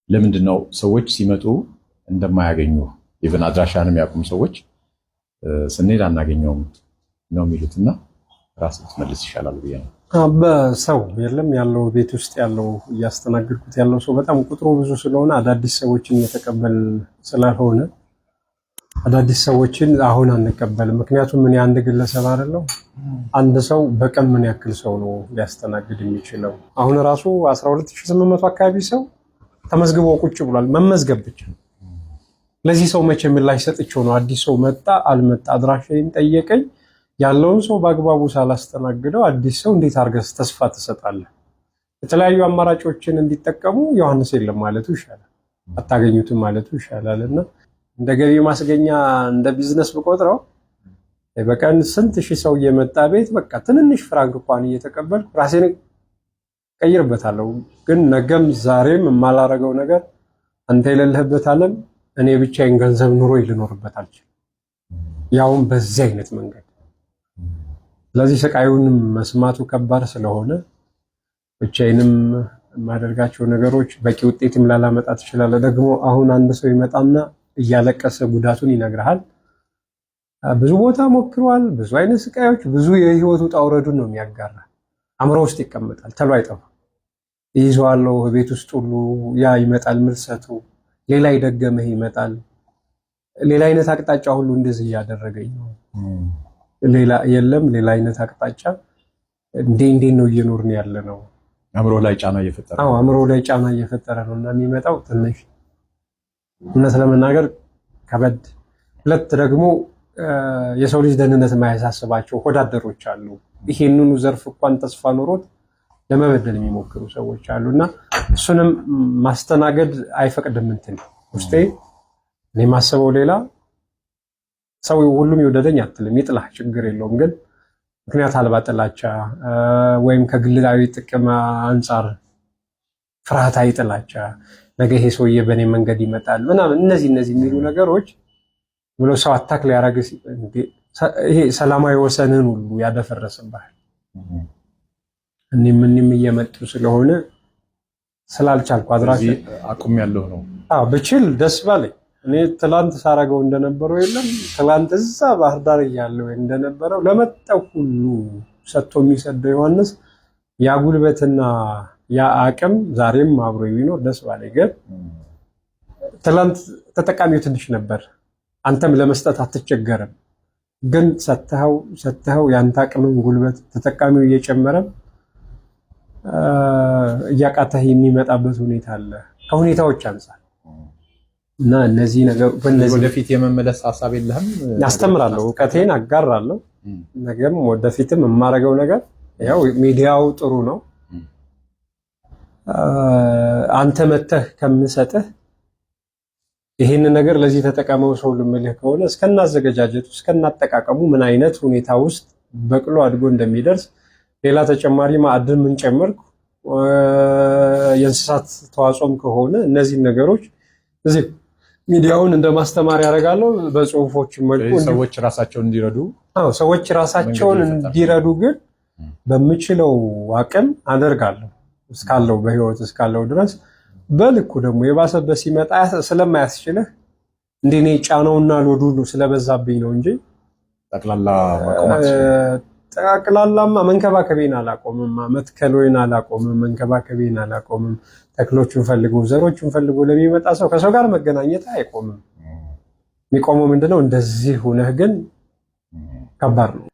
ለምንድነው ሰዎች ሲመጡ እንደማያገኙ ኢቭን አድራሻንም ያቁም ሰዎች ስንሄድ አናገኘውም ነው የሚሉትና ራስ ትመልስ ይሻላል ብዬ ነው። በሰው የለም ያለው ቤት ውስጥ ያለው እያስተናገድኩት ያለው ሰው በጣም ቁጥሩ ብዙ ስለሆነ አዳዲስ ሰዎችን እየተቀበል ስላልሆነ አዳዲስ ሰዎችን አሁን አንቀበልም። ምክንያቱም ምን አንድ ግለሰብ አይደለም አንድ ሰው በቀን ምን ያክል ሰው ነው ሊያስተናግድ የሚችለው? አሁን ራሱ 12800 አካባቢ ሰው ተመዝግቦ ቁጭ ብሏል። መመዝገብ ብቻ ለዚህ ሰው መቼ ምላሽ ሰጥቼው ነው አዲስ ሰው መጣ አልመጣ አድራሻዬን ጠየቀኝ ያለውን ሰው በአግባቡ ሳላስተናግደው አዲስ ሰው እንዴት አድርገህ ተስፋ ትሰጣለህ? የተለያዩ አማራጮችን እንዲጠቀሙ ዮሐንስ የለም ማለቱ ይሻላል፣ አታገኙትም ማለቱ ይሻላልና እንደ ገቢ ማስገኛ እንደ ቢዝነስ ብቆጥረው በቀን ስንት ሺህ ሰው እየመጣ ቤት በቃ ትንንሽ ፍራንክ እንኳን እየተቀበልኩ ራሴን ቀይርበታለሁ። ግን ነገም ዛሬም የማላረገው ነገር አንተ የሌለህበት ዓለም እኔ ብቻዬን ገንዘብ ኑሮ ልኖርበት አልችልም፣ ያውም በዚህ አይነት መንገድ። ስለዚህ ስቃዩንም መስማቱ ከባድ ስለሆነ ብቻዬንም የማደርጋቸው ነገሮች በቂ ውጤትም ላላመጣ ትችላለህ። ደግሞ አሁን አንድ ሰው ይመጣና እያለቀሰ ጉዳቱን ይነግርሃል። ብዙ ቦታ ሞክሯል፣ ብዙ አይነት ስቃዮች፣ ብዙ የህይወቱ ውጣ ውረዱን ነው የሚያጋራ። አእምሮ ውስጥ ይቀመጣል፣ ተሎ አይጠፋም። ይይዘዋለሁ ቤት ውስጥ ሁሉ ያ ይመጣል ምልሰቱ፣ ሌላ ይደገመህ ይመጣል። ሌላ አይነት አቅጣጫ ሁሉ እንደዚህ እያደረገኝ ነው። ሌላ የለም ሌላ አይነት አቅጣጫ እንዴ ነው እየኖርን ያለ ነው። አእምሮ ላይ ጫና እየፈጠረ ነው። አእምሮ ላይ ጫና እየፈጠረ ነው እና የሚመጣው ትንሽ እውነት ለመናገር ከበድ። ሁለት ደግሞ የሰው ልጅ ደህንነት የማያሳስባቸው ወዳደሮች አሉ። ይሄንኑ ዘርፍ እንኳን ተስፋ ኖሮት ለመበደል የሚሞክሩ ሰዎች አሉና እሱንም ማስተናገድ አይፈቅድም። እንትን ውስጤ እኔ ማሰበው ሌላ ሰው ሁሉም ይወደደኝ አትልም፣ ይጥላህ ችግር የለውም። ግን ምክንያት አልባ ጥላቻ ወይም ከግላዊ ጥቅም አንጻር ፍርሃታዊ ጥላቻ፣ ነገ ይሄ ሰውዬ በእኔ መንገድ ይመጣል ምናምን እነዚህ የሚሉ ነገሮች ብሎ ሰው አታክ ሊያረግ ይሄ ሰላማዊ ወሰንን ሁሉ ያደፈረሰባል። እኔም እየመጡ ስለሆነ ስላልቻልኩ አድራሽ አቁም ያለው ነው። ብችል ደስ ባለኝ። እኔ ትላንት ሳረገው እንደነበረው የለም ትላንት እዛ ባህር ዳር እያለሁ እንደነበረው ለመጣው ሁሉ ሰጥቶ የሚሰደው ዮሐንስ ያ ጉልበትና ያ አቅም ዛሬም አብሮ ቢኖር ደስ ባለኝ። ግን ትላንት ተጠቃሚው ትንሽ ነበር። አንተም ለመስጠት አትቸገርም። ግን ሰተኸው ያንተ አቅምም ጉልበት ተጠቃሚው እየጨመረ እያቃተህ የሚመጣበት ሁኔታ አለ ከሁኔታዎች አንፃር እና እነዚህ ነገር ወደፊት የመመለስ ሐሳብ የለህም? ያስተምራለሁ፣ ዕውቀቴን አጋራለሁ። ነገም ወደፊትም የማረገው ነገር ያው ሚዲያው ጥሩ ነው። አንተ መተህ ከምሰጥህ ይሄን ነገር ለዚህ ተጠቀመው ሰው ልምልህ ከሆነ እስከናዘገጃጀቱ እስከናጠቃቀሙ ምን አይነት ሁኔታ ውስጥ በቅሎ አድጎ እንደሚደርስ ሌላ ተጨማሪ ማዕድን ምን ጨመርኩ የእንስሳት ተዋጽኦም ከሆነ እነዚህ ነገሮች እዚህ ሚዲያውን እንደማስተማር ያደርጋለሁ። በጽሁፎች መልኩ ሰዎች ራሳቸውን እንዲረዱ ሰዎች ራሳቸውን እንዲረዱ ግን በምችለው አቅም አደርጋለሁ እስካለው በህይወት እስካለው ድረስ። በልኩ ደግሞ የባሰበት ሲመጣ ስለማያስችልህ እንደኔ ጫናውና ሎዱ ስለበዛብኝ ነው እንጂ ጠቅላላማ መንከባከቤን አላቆምም፣ መትከሎን አላቆምም፣ መንከባከቤን አላቆምም። ተክሎቹን ፈልጎ ዘሮቹን ፈልጎ ለሚመጣ ሰው ከሰው ጋር መገናኘት አይቆምም። የሚቆመው ምንድነው? እንደዚህ ሆነህ ግን ከባድ ነው።